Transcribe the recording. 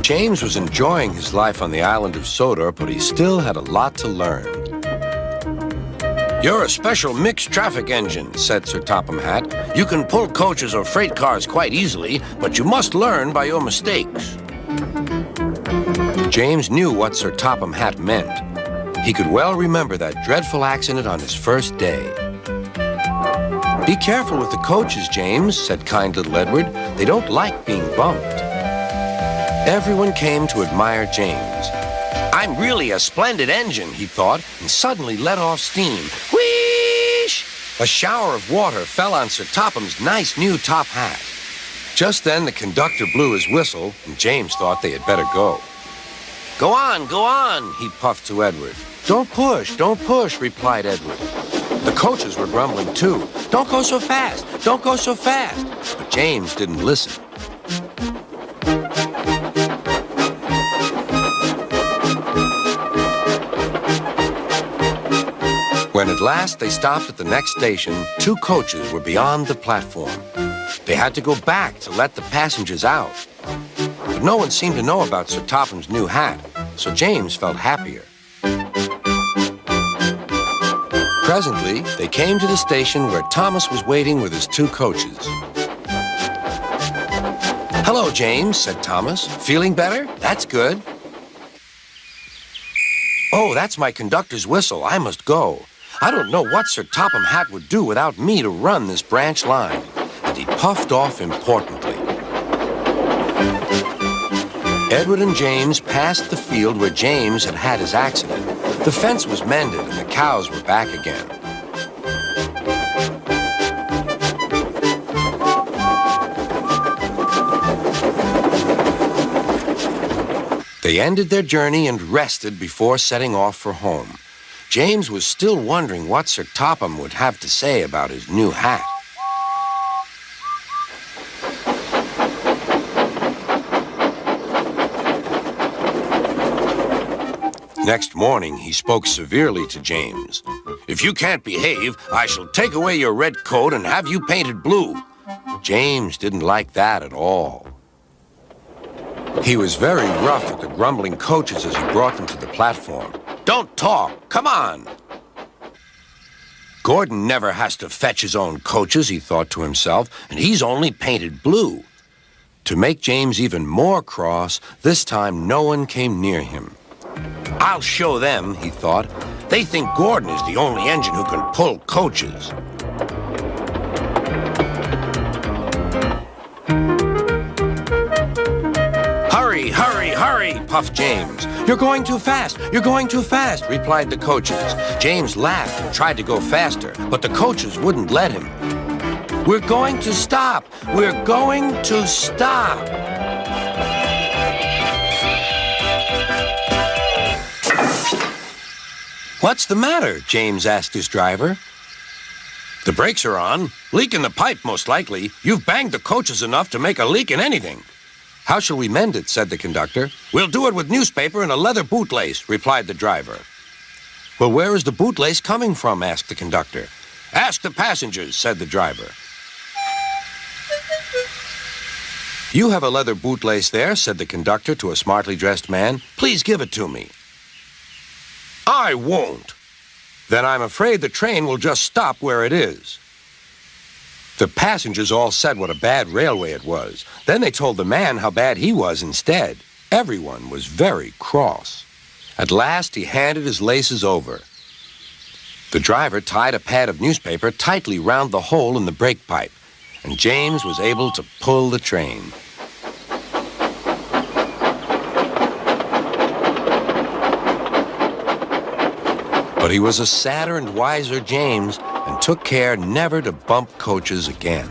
James was enjoying his life on the island of Sodor, but he still had a lot to learn. "You're a special mixed traffic engine," said Sir Topham Hatt. "You can pull coaches or freight cars quite easily, but you must learn by your mistakes." James knew what Sir Topham Hatt meant. He could well remember that dreadful accident on his first day. "Be careful with the coaches, James," said kind little Edward. "They don't like being bumped." Everyone came to admire James. "I'm really a splendid engine," he thought, and suddenly let off steam. Whoosh! A shower of water fell on Sir Topham's nice new top hat. Just then the conductor blew his whistle, and James thought they had better go. Go on," he puffed to Edward. Don't push," replied Edward. The coaches were grumbling too. Don't go so fast. But James didn't listen. When at last they stopped at the next station, 2 coaches were beyond the platform. They had to go back to let the passengers out. But no one seemed to know about Sir Topham's new hat, so James felt happier. Presently, they came to the station where Thomas was waiting with his 2 coaches. "Hello, James," said Thomas. "Feeling better? That's good." "Oh, that's my conductor's whistle. I must go. I don't know what Sir Topham Hatt would do without me to run this branch line." And he puffed off importantly. Edward and James passed the field where James had had his accident. The fence was mended and the cows were back again. They ended their journey and rested before setting off for home. James was still wondering what Sir Topham would have to say about his new hat. Next morning, he spoke severely to James. "If you can't behave, I shall take away your red coat and have you painted blue." James didn't like that at all. He was very rough with the grumbling coaches as he brought them to the platform. "Don't talk. Come on." Gordon never has to fetch his own coaches, he thought to himself, and he's only painted blue. To make James even more cross, this time no one came near him. "I'll show them," he thought. "They think Gordon is the only engine who can pull coaches." Hurry, puffed James. You're going too fast, replied the coaches. James laughed and tried to go faster, but the coaches wouldn't let him. We're going to stop. What's the matter? James asked his driver. The brakes are on. Leak in the pipe, most likely. You've banged the coaches enough to make a leak in anything. How shall we mend it? Said the conductor. We'll do it with newspaper and a leather bootlace, replied the driver. Well, where is the bootlace coming from? Asked the conductor. Ask the passengers, said the driver. You have a leather bootlace there, said the conductor to a smartly dressed man. Please give it to me. I won't. Then I'm afraid the train will just stop where it is. The passengers all said what a bad railway it was. Then they told the man how bad he was instead. Everyone was very cross. At last, he handed his laces over. The driver tied a pad of newspaper tightly round the hole in the brake pipe, and James was able to pull the train. But he was a sadder and wiser James and took care never to bump coaches again.